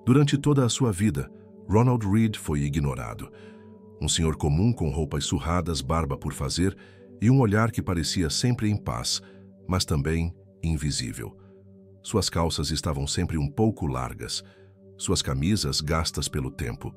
Durante toda a sua vida, Ronald Read foi ignorado. Um senhor comum com roupas surradas, barba por fazer e um olhar que parecia sempre em paz, mas também invisível. Suas calças estavam sempre um pouco largas, suas camisas gastas pelo tempo,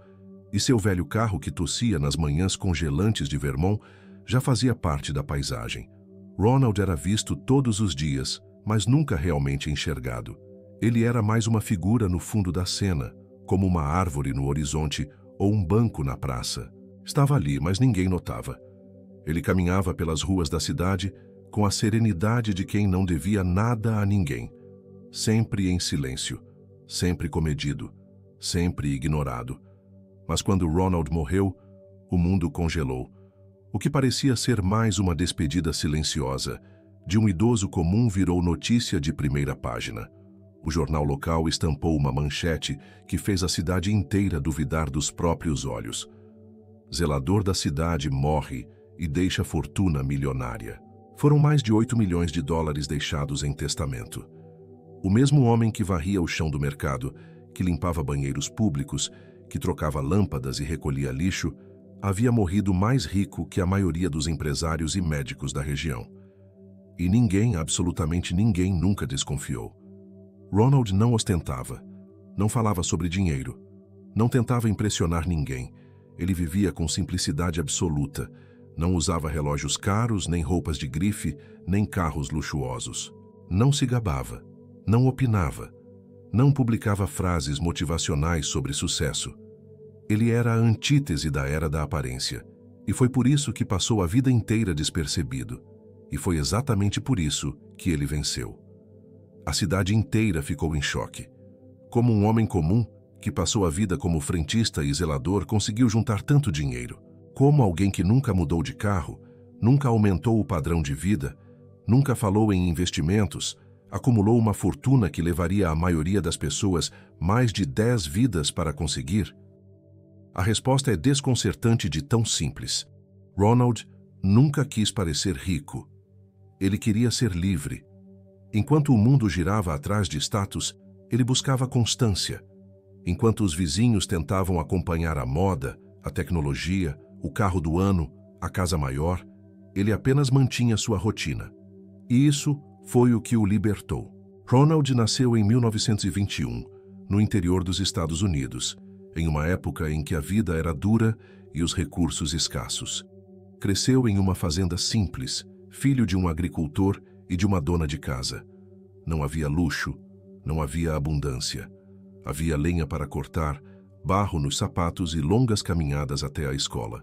e seu velho carro que tossia nas manhãs congelantes de Vermont já fazia parte da paisagem. Ronald era visto todos os dias, mas nunca realmente enxergado. Ele era mais uma figura no fundo da cena, como uma árvore no horizonte ou um banco na praça. Estava ali, mas ninguém notava. Ele caminhava pelas ruas da cidade com a serenidade de quem não devia nada a ninguém. Sempre em silêncio, sempre comedido, sempre ignorado. Mas quando Ronald morreu, o mundo congelou. O que parecia ser mais uma despedida silenciosa de um idoso comum virou notícia de primeira página. O jornal local estampou uma manchete que fez a cidade inteira duvidar dos próprios olhos. Zelador da cidade morre e deixa fortuna milionária. Foram mais de 8 milhões de dólares deixados em testamento. O mesmo homem que varria o chão do mercado, que limpava banheiros públicos, que trocava lâmpadas e recolhia lixo, havia morrido mais rico que a maioria dos empresários e médicos da região. E ninguém, absolutamente ninguém, nunca desconfiou. Ronald não ostentava, não falava sobre dinheiro, não tentava impressionar ninguém. Ele vivia com simplicidade absoluta, não usava relógios caros, nem roupas de grife, nem carros luxuosos. Não se gabava, não opinava, não publicava frases motivacionais sobre sucesso. Ele era a antítese da era da aparência, e foi por isso que passou a vida inteira despercebido. E foi exatamente por isso que ele venceu. A cidade inteira ficou em choque. Como um homem comum, que passou a vida como frentista e zelador, conseguiu juntar tanto dinheiro? Como alguém que nunca mudou de carro, nunca aumentou o padrão de vida, nunca falou em investimentos, acumulou uma fortuna que levaria a maioria das pessoas mais de 10 vidas para conseguir? A resposta é desconcertante de tão simples. Ronald nunca quis parecer rico. Ele queria ser livre. Enquanto o mundo girava atrás de status, ele buscava constância. Enquanto os vizinhos tentavam acompanhar a moda, a tecnologia, o carro do ano, a casa maior, ele apenas mantinha sua rotina. E isso foi o que o libertou. Ronald nasceu em 1921, no interior dos Estados Unidos, em uma época em que a vida era dura e os recursos escassos. Cresceu em uma fazenda simples, filho de um agricultor e de uma dona de casa. Não havia luxo, não havia abundância. Havia lenha para cortar, barro nos sapatos e longas caminhadas até a escola.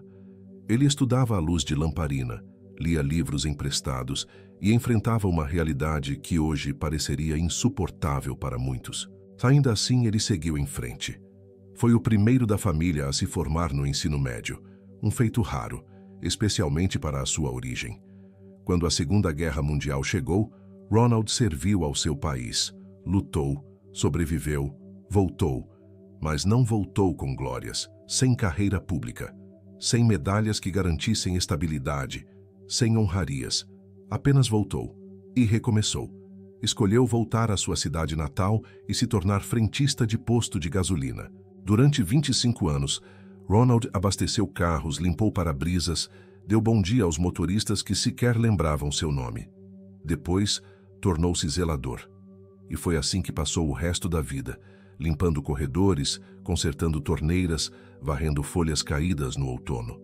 Ele estudava à luz de lamparina, lia livros emprestados e enfrentava uma realidade que hoje pareceria insuportável para muitos. Ainda assim, ele seguiu em frente. Foi o primeiro da família a se formar no ensino médio, um feito raro, especialmente para a sua origem. Quando a Segunda Guerra Mundial chegou, Ronald serviu ao seu país, lutou, sobreviveu, voltou, mas não voltou com glórias, sem carreira pública, sem medalhas que garantissem estabilidade, sem honrarias. Apenas voltou e recomeçou. Escolheu voltar à sua cidade natal e se tornar frentista de posto de gasolina. Durante 25 anos, Ronald abasteceu carros, limpou para-brisas, deu bom dia aos motoristas que sequer lembravam seu nome. Depois, tornou-se zelador. E foi assim que passou o resto da vida, limpando corredores, consertando torneiras, varrendo folhas caídas no outono.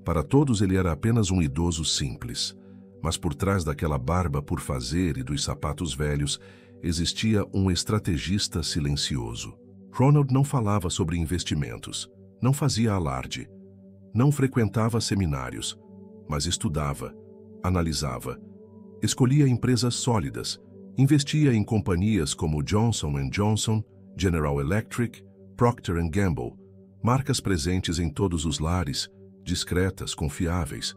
Para todos ele era apenas um idoso simples, mas por trás daquela barba por fazer e dos sapatos velhos, existia um estrategista silencioso. Ronald não falava sobre investimentos, não fazia alarde, não frequentava seminários, mas estudava, analisava, escolhia empresas sólidas, investia em companhias como Johnson & Johnson, General Electric, Procter & Gamble, marcas presentes em todos os lares, discretas, confiáveis.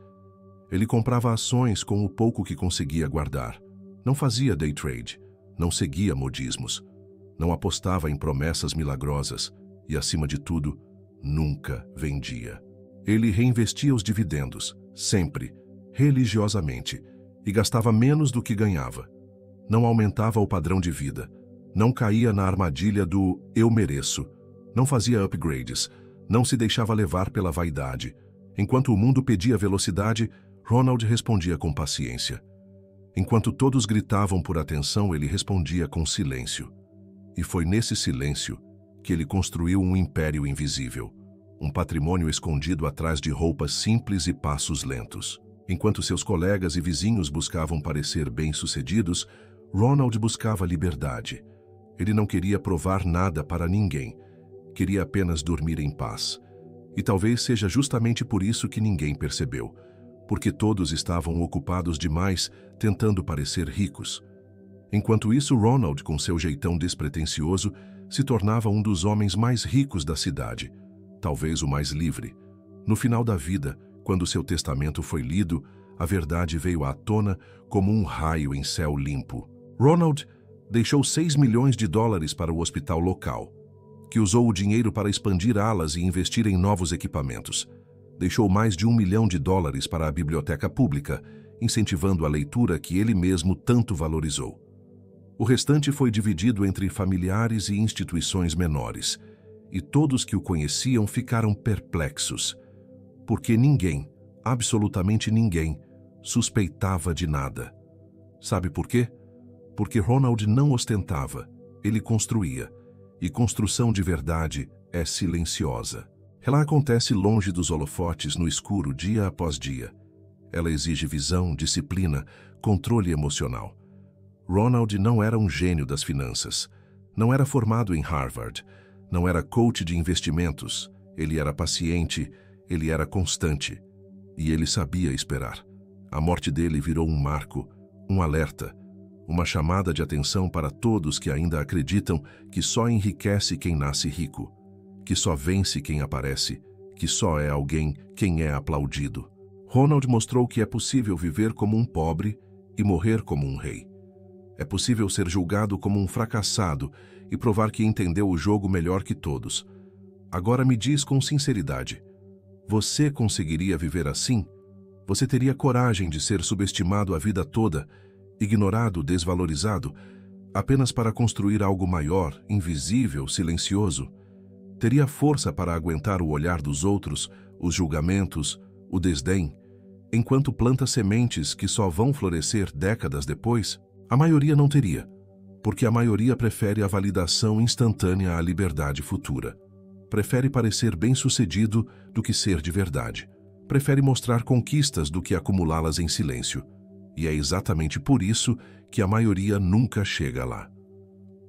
Ele comprava ações com o pouco que conseguia guardar. Não fazia day trade, não seguia modismos, não apostava em promessas milagrosas e, acima de tudo, nunca vendia. Ele reinvestia os dividendos, sempre, religiosamente, e gastava menos do que ganhava. Não aumentava o padrão de vida, Não caía na armadilha do "eu mereço", não fazia upgrades, não se deixava levar pela vaidade. Enquanto o mundo pedia velocidade, Ronald respondia com paciência. Enquanto todos gritavam por atenção, ele respondia com silêncio. E foi nesse silêncio que ele construiu um império invisível, um patrimônio escondido atrás de roupas simples e passos lentos. Enquanto seus colegas e vizinhos buscavam parecer bem-sucedidos, Ronald buscava liberdade. Ele não queria provar nada para ninguém, queria apenas dormir em paz. E talvez seja justamente por isso que ninguém percebeu, porque todos estavam ocupados demais tentando parecer ricos. Enquanto isso, Ronald, com seu jeitão despretensioso, se tornava um dos homens mais ricos da cidade, talvez o mais livre. No final da vida, quando seu testamento foi lido, a verdade veio à tona como um raio em céu limpo. Ronald deixou $6 milhões para o hospital local, que usou o dinheiro para expandir alas e investir em novos equipamentos. Deixou mais de $1 milhão para a biblioteca pública, incentivando a leitura que ele mesmo tanto valorizou. O restante foi dividido entre familiares e instituições menores, e todos que o conheciam ficaram perplexos, porque ninguém, absolutamente ninguém, suspeitava de nada. Sabe por quê? Porque Ronald não ostentava, ele construía, e construção de verdade é silenciosa. Ela acontece longe dos holofotes, no escuro, dia após dia. Ela exige visão, disciplina, controle emocional. Ronald não era um gênio das finanças, não era formado em Harvard, não era coach de investimentos, ele era paciente, ele era constante, e ele sabia esperar. A morte dele virou um marco, um alerta, uma chamada de atenção para todos que ainda acreditam que só enriquece quem nasce rico, que só vence quem aparece, que só é alguém quem é aplaudido. Ronald mostrou que é possível viver como um pobre e morrer como um rei. É possível ser julgado como um fracassado e provar que entendeu o jogo melhor que todos. Agora me diz com sinceridade, você conseguiria viver assim? Você teria coragem de ser subestimado a vida toda, ignorado, desvalorizado, apenas para construir algo maior, invisível, silencioso? Teria força para aguentar o olhar dos outros, os julgamentos, o desdém, enquanto planta sementes que só vão florescer décadas depois? A maioria não teria, porque a maioria prefere a validação instantânea à liberdade futura. Prefere parecer bem-sucedido do que ser de verdade. Prefere mostrar conquistas do que acumulá-las em silêncio. E é exatamente por isso que a maioria nunca chega lá.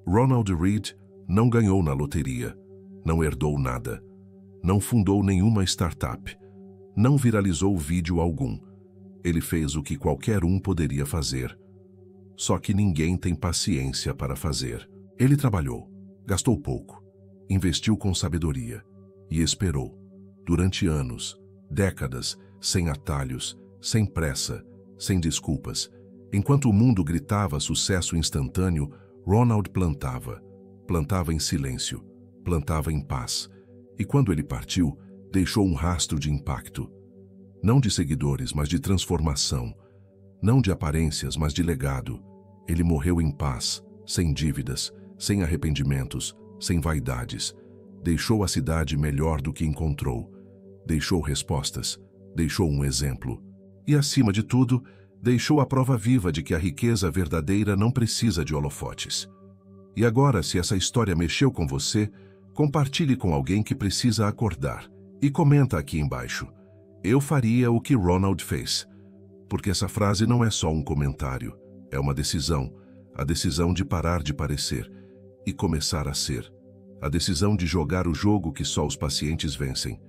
Ronald Read não ganhou na loteria, não herdou nada, não fundou nenhuma startup, não viralizou vídeo algum. Ele fez o que qualquer um poderia fazer. Só que ninguém tem paciência para fazer. Ele trabalhou, gastou pouco, investiu com sabedoria e esperou, durante anos, décadas, sem atalhos, sem pressa, sem desculpas. Enquanto o mundo gritava sucesso instantâneo, Ronald plantava em silêncio, plantava em paz. E quando ele partiu, deixou um rastro de impacto. Não de seguidores, mas de transformação. Não de aparências, mas de legado. Ele morreu em paz, sem dívidas, sem arrependimentos, sem vaidades. Deixou a cidade melhor do que encontrou. Deixou respostas, deixou um exemplo. E, acima de tudo, deixou a prova viva de que a riqueza verdadeira não precisa de holofotes. E agora, se essa história mexeu com você, compartilhe com alguém que precisa acordar. E comenta aqui embaixo: eu faria o que Ronald fez. Porque essa frase não é só um comentário, é uma decisão. A decisão de parar de parecer e começar a ser. A decisão de jogar o jogo que só os pacientes vencem.